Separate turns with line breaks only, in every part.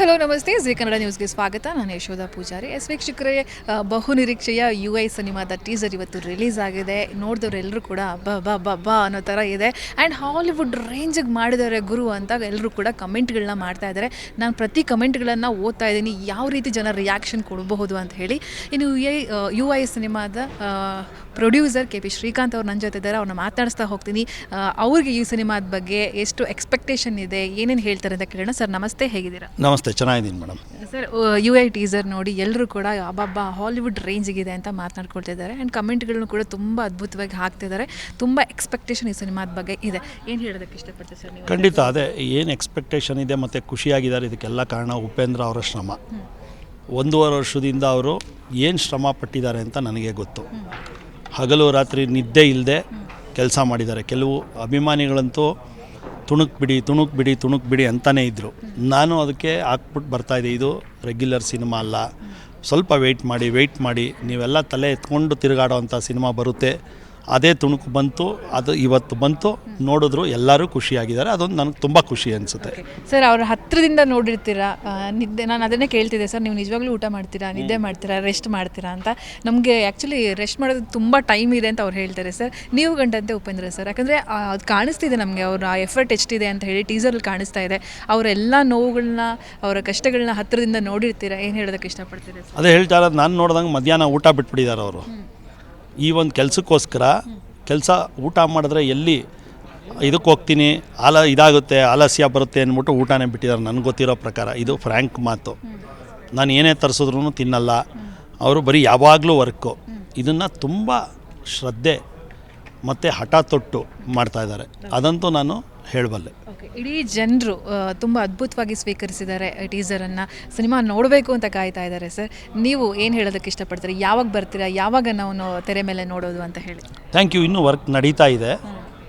Hello ನಮಸ್ತೆ G Kannada ನ್ಯೂಸ್ಗೆ ಸ್ವಾಗತ. ನಾನು ಯಶೋಧ ಪೂಜಾರಿ. ವೀಕ್ಷಕರೇ, ಬಹು ನಿರೀಕ್ಷೆಯ UI ಸಿನಿಮಾದ ಟೀಸರ್ ಇವತ್ತು ರಿಲೀಸ್ ಆಗಿದೆ. ನೋಡಿದವರೆಲ್ಲರೂ ಕೂಡ ಬಾ ಅನ್ನೋ ಥರ ಇದೆ. ಆ್ಯಂಡ್ ಹಾಲಿವುಡ್ ರೇಂಜಿಗೆ ಮಾಡಿದ್ದಾರೆ ಗುರು ಅಂತ ಎಲ್ಲರೂ ಕೂಡ ಕಮೆಂಟ್ಗಳನ್ನ ಮಾಡ್ತಾ ಇದ್ದಾರೆ. ನಾನು ಪ್ರತಿ ಕಮೆಂಟ್ಗಳನ್ನು ಓದ್ತಾ ಇದ್ದೀನಿ, ಯಾವ ರೀತಿ ಜನ ರಿಯಾಕ್ಷನ್ ಕೊಡಬಹುದು ಅಂತ ಹೇಳಿ. ಇನ್ನು UI ಸಿನಿಮಾದ ಪ್ರೊಡ್ಯೂಸರ್ KP ಶ್ರೀಕಾಂತ್ ಅವ್ರು ನನ್ನ ಜೊತೆ ಇದ್ದಾರೆ. ಅವ್ರನ್ನ ಮಾತಾಡಿಸ್ತಾ ಹೋಗ್ತೀನಿ. ಅವ್ರಿಗೆ ಈ ಸಿನಿಮಾದ ಬಗ್ಗೆ ಎಷ್ಟು ಎಕ್ಸ್ಪೆಕ್ಟೇಷನ್ ಇದೆ, ಏನೇನು ಹೇಳ್ತಾರೆ ಅಂತ ಕೇಳೋಣ. ಸರ್ ನಮಸ್ತೆ, ಹೇಗಿದ್ದೀರಾ?
ನಮಸ್ತೆ, ಚೆನ್ನಾಗಿದ್ದೀನಿ ಮೇಡಮ್.
ಸರ್, UI ಟೀಸರ್ ನೋಡಿ ಎಲ್ಲರೂ ಕೂಡ ಅಬ್ಬಬ್ಬಾ ಹಾಲಿವುಡ್ ರೇಂಜಿಗಿದೆ ಅಂತ ಮಾತನಾಡ್ಕೊಳ್ತಿದ್ದಾರೆ. ಆ್ಯಂಡ್ ಕಮೆಂಟ್ಗಳನ್ನು ಕೂಡ ತುಂಬ ಅದ್ಭುತವಾಗಿ ಹಾಕ್ತಿದ್ದಾರೆ. ತುಂಬ ಎಕ್ಸ್ಪೆಕ್ಟೇಷನ್ ಈ ಸಿನಿಮಾದ ಬಗ್ಗೆ ಇದೆ. ಏನು ಹೇಳೋದಕ್ಕೆ ಇಷ್ಟಪಡ್ತೀವಿ ಸರ್ ನೀವು?
ಖಂಡಿತ ಅದೇ ಏನು ಎಕ್ಸ್ಪೆಕ್ಟೇಷನ್ ಇದೆ ಮತ್ತು ಖುಷಿಯಾಗಿದ್ದಾರೆ. ಇದಕ್ಕೆಲ್ಲ ಕಾರಣ ಉಪೇಂದ್ರ ಅವರ ಶ್ರಮ. 1.5 ವರ್ಷದಿಂದ ಅವರು ಏನು ಶ್ರಮ ಪಟ್ಟಿದ್ದಾರೆ ಅಂತ ನನಗೆ ಗೊತ್ತು. ಹಗಲು ರಾತ್ರಿ ನಿದ್ದೆ ಇಲ್ಲದೆ ಕೆಲಸ ಮಾಡಿದ್ದಾರೆ. ಕೆಲವು ಅಭಿಮಾನಿಗಳಂತೂ ತುಣುಕ್ ಬಿಡಿ ಅಂತಲೇ ಇದ್ದರು. ನಾನು ಅದಕ್ಕೆ ಹಾಕ್ಬಿಟ್ಟು ಬರ್ತಾಯಿದ್ದೆ, ಇದು ರೆಗ್ಯುಲರ್ ಸಿನಿಮಾ ಅಲ್ಲ, ಸ್ವಲ್ಪ ವೆಯ್ಟ್ ಮಾಡಿ ನೀವೆಲ್ಲ ತಲೆ ಎತ್ಕೊಂಡು ತಿರುಗಾಡೋ ಅಂಥ ಸಿನಿಮಾ ಬರುತ್ತೆ. ಅದೇ ತುಣುಕು ಬಂತು, ಅದು ಇವತ್ತು ಬಂತು. ನೋಡಿದ್ರು ಎಲ್ಲರೂ ಖುಷಿಯಾಗಿದ್ದಾರೆ. ಅದೊಂದು ನನಗೆ ತುಂಬ ಖುಷಿ ಅನಿಸುತ್ತೆ.
ಸರ್, ಅವ್ರ ಹತ್ತಿರದಿಂದ ನೋಡಿರ್ತೀರಾ, ನಿದ್ದೆ, ನಾನು ಅದನ್ನೇ ಕೇಳ್ತಿದ್ದೆ ಸರ್, ನೀವು ನಿಜವಾಗ್ಲೂ ಊಟ ಮಾಡ್ತೀರಾ, ನಿದ್ದೆ ಮಾಡ್ತೀರಾ, ರೆಸ್ಟ್ ಮಾಡ್ತೀರಾ ಅಂತ. ನಮಗೆ ಆ್ಯಕ್ಚುಲಿ ರೆಸ್ಟ್ ಮಾಡೋದು ತುಂಬ ಟೈಮ್ ಇದೆ ಅಂತ ಅವ್ರು ಹೇಳ್ತಾರೆ ಸರ್. ನೀವು ಗಂಟಂತೆ ಉಪೇಂದ್ರ ಸರ್, ಯಾಕಂದರೆ ಅದು ಕಾಣಿಸ್ತಿದೆ ನಮಗೆ, ಅವ್ರ ಎಫರ್ಟ್ ಎಷ್ಟಿದೆ ಅಂತ ಹೇಳಿ ಟೀಸರಲ್ಲಿ ಕಾಣಿಸ್ತಾ ಇದೆ. ಅವರೆಲ್ಲ ನೋವುಗಳನ್ನ, ಅವರ ಕಷ್ಟಗಳನ್ನ ಹತ್ತಿರದಿಂದ ನೋಡಿರ್ತೀರಾ. ಏನು ಹೇಳೋದಕ್ಕೆ ಇಷ್ಟಪಡ್ತೀರಾ?
ಅದೇ ಹೇಳ್ತಾ ಇರೋದು, ನಾನು ನೋಡಿದಂಗೆ ಮಧ್ಯಾಹ್ನ ಊಟ ಬಿಟ್ಬಿಟ್ಟಿದ್ದಾರೆ ಅವರು. ಈ ಒಂದು ಕೆಲಸಕ್ಕೋಸ್ಕರ ಊಟ ಮಾಡಿದ್ರೆ ಎಲ್ಲಿ ಇದಕ್ಕೆ ಹೋಗ್ತೀನಿ, ಇದಾಗುತ್ತೆ, ಆಲಸ್ಯ ಬರುತ್ತೆ ಅಂದ್ಬಿಟ್ಟು ಊಟನೇ ಬಿಟ್ಟಿದ್ದಾರೆ. ನನಗೆ ಗೊತ್ತಿರೋ ಪ್ರಕಾರ ಇದು ಫ್ರ್ಯಾಂಕ್ ಮಾತು. ನಾನು ಏನೇ ತರಿಸಿದ್ರೂ ತಿನ್ನಲ್ಲ. ಅವರು ಬರೀ ಯಾವಾಗಲೂ ವರ್ಕು. ಇದನ್ನು ತುಂಬ ಶ್ರದ್ಧೆ ಮತ್ತು ಹಠ ತೊಟ್ಟು ಮಾಡ್ತಾಯಿದ್ದಾರೆ. ಅದಂತೂ ನಾನು ಹೇಳಬಲ್ಲೆ.
ಇಡೀ ಜನರು ತುಂಬ ಅದ್ಭುತವಾಗಿ ಸ್ವೀಕರಿಸಿದ್ದಾರೆ ಟೀಸರನ್ನು. ಸಿನಿಮಾ ನೋಡಬೇಕು ಅಂತ ಕಾಯ್ತಾ ಇದ್ದಾರೆ ಸರ್. ನೀವು ಏನು ಹೇಳೋದಕ್ಕೆ ಇಷ್ಟಪಡ್ತೀರಿ? ಯಾವಾಗ ಬರ್ತೀರಾ, ಯಾವಾಗ ನಾವು ತೆರೆ ಮೇಲೆ ನೋಡೋದು ಅಂತ ಹೇಳಿ?
Thank you. ಇನ್ನೂ ವರ್ಕ್ ನಡೀತಾ ಇದೆ.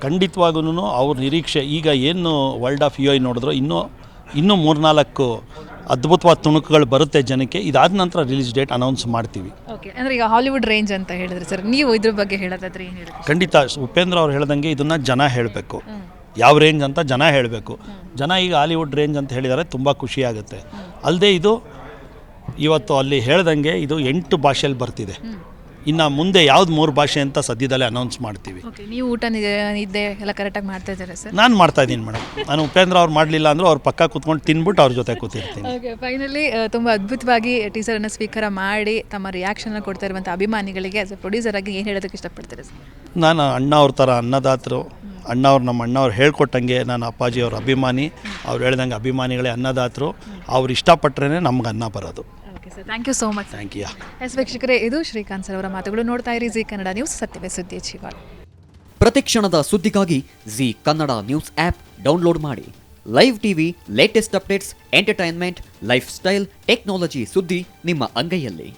ಖಂಡಿತವಾಗೂ ಅವ್ರ ನಿರೀಕ್ಷೆ, ಈಗ ಏನು ವರ್ಲ್ಡ್ ಆಫ್ UI ನೋಡಿದ್ರು ಇನ್ನೂ 3-4 ಅದ್ಭುತವಾದ ತುಣುಕುಗಳು ಬರುತ್ತೆ ಜನಕ್ಕೆ. ಇದಾದ ನಂತರ ರಿಲೀಸ್ ಡೇಟ್ ಅನೌನ್ಸ್ ಮಾಡ್ತೀವಿ.
ಓಕೆ, ಅಂದರೆ ಈಗ ಹಾಲಿವುಡ್ ರೇಂಜ್ ಅಂತ ಹೇಳಿದ್ರೆ ಸರ್, ನೀವು ಇದ್ರ ಬಗ್ಗೆ ಹೇಳೋದಾದ್ರೆ ಏನು ಹೇಳಿ?
ಖಂಡಿತ ಉಪೇಂದ್ರ ಅವ್ರು ಹೇಳ್ದಂಗೆ ಇದನ್ನು ಜನ ಹೇಳಬೇಕು. ಯಾವ ರೇಂಜ್ ಅಂತ ಜನ ಹೇಳಬೇಕು. ಜನ ಈಗ ಹಾಲಿವುಡ್ ರೇಂಜ್ ಅಂತ ಹೇಳಿದರೆ ತುಂಬ ಖುಷಿಯಾಗುತ್ತೆ. ಅಲ್ಲದೆ ಇದು ಇವತ್ತು ಅಲ್ಲಿ ಹೇಳ್ದಂಗೆ ಇದು 8 ಭಾಷೆಯಲ್ಲಿ ಬರ್ತಿದೆ. ಇನ್ನು ಮುಂದೆ ಯಾವ್ದು 3 ಭಾಷೆ ಅಂತ ಸದ್ಯದಲ್ಲೇ ಅನೌನ್ಸ್ ಮಾಡ್ತೀವಿ.
ನೀವು ಊಟ ನಿದ್ದೆ ಎಲ್ಲ ಕರೆಕ್ಟಾಗಿ ಮಾಡ್ತಾ ಇದ್ದಾರೆ ಸರ್?
ನಾನು ಮಾಡ್ತಾಯಿದ್ದೀನಿ ಮೇಡಮ್. ನಾನು ಉಪೇಂದ್ರ ಅವ್ರು ಮಾಡಲಿಲ್ಲ ಅಂದರೂ ಅವ್ರ ಪಕ್ಕ ಕೂತ್ಕೊಂಡು ತಿನ್ಬಿಟ್ಟು ಅವ್ರ ಜೊತೆ ಕೂತಿರ್ತೀನಿ.
ಓಕೆ, ಫೈನಲಿ ತುಂಬ ಅದ್ಭುತವಾಗಿ ಟೀಸರನ್ನು ಸ್ವೀಕಾರ ಮಾಡಿ ತಮ್ಮ ರಿಯಾಕ್ಷನ್ನ ಕೊಡ್ತಾ ಇರುವಂಥ ಅಭಿಮಾನಿಗಳಿಗೆ ಆಸ್ ಎ ಪ್ರೊಡ್ಯೂಸರ್ ಆಗಿ ಏನು ಹೇಳೋದಕ್ಕೆ ಇಷ್ಟಪಡ್ತೀರಿ ಸರ್?
ನಾನು ಅಣ್ಣ ಅವ್ರ ಥರ ಅನ್ನದಾತರು. ನಮ್ಮ ಅಣ್ಣವ್ರು ಹೇಳ್ಕೊಟ್ಟಂಗೆ ನಾನು ಅಪ್ಪಾಜಿಯವ್ರ ಅಭಿಮಾನಿ. ಅವ್ರು ಹೇಳ್ದಂಗೆ ಅಭಿಮಾನಿಗಳೇ ಅನ್ನದಾತರು. ಅವ್ರು ಇಷ್ಟಪಟ್ಟರೆ ನಮ್ಗೆ ಅನ್ನ ಬರೋದು.
Okay sir, thank you so much.
Thank you.
ವೀಕ್ಷಕರೇ, ಇದು ಶ್ರೀಕಾಂತ್ ಸರ್ ಅವರ ಮಾತುಗಳು. ನೋಡ್ತಾ ಇರಿ ಜಿ ಕನ್ನಡ ನ್ಯೂಸ್, ಸತ್ಯವೇ ಸುದ್ದಿ ಜೀವಾಳ.
ಪ್ರತಿಕ್ಷಣದ ಸುದ್ದಿಗಾಗಿ Zee Kannada news app download ಮಾಡಿ. Live TV, latest updates, entertainment, lifestyle, technology ಸುದ್ದಿ ನಿಮ್ಮ ಅಂಗೈಯಲ್ಲಿ.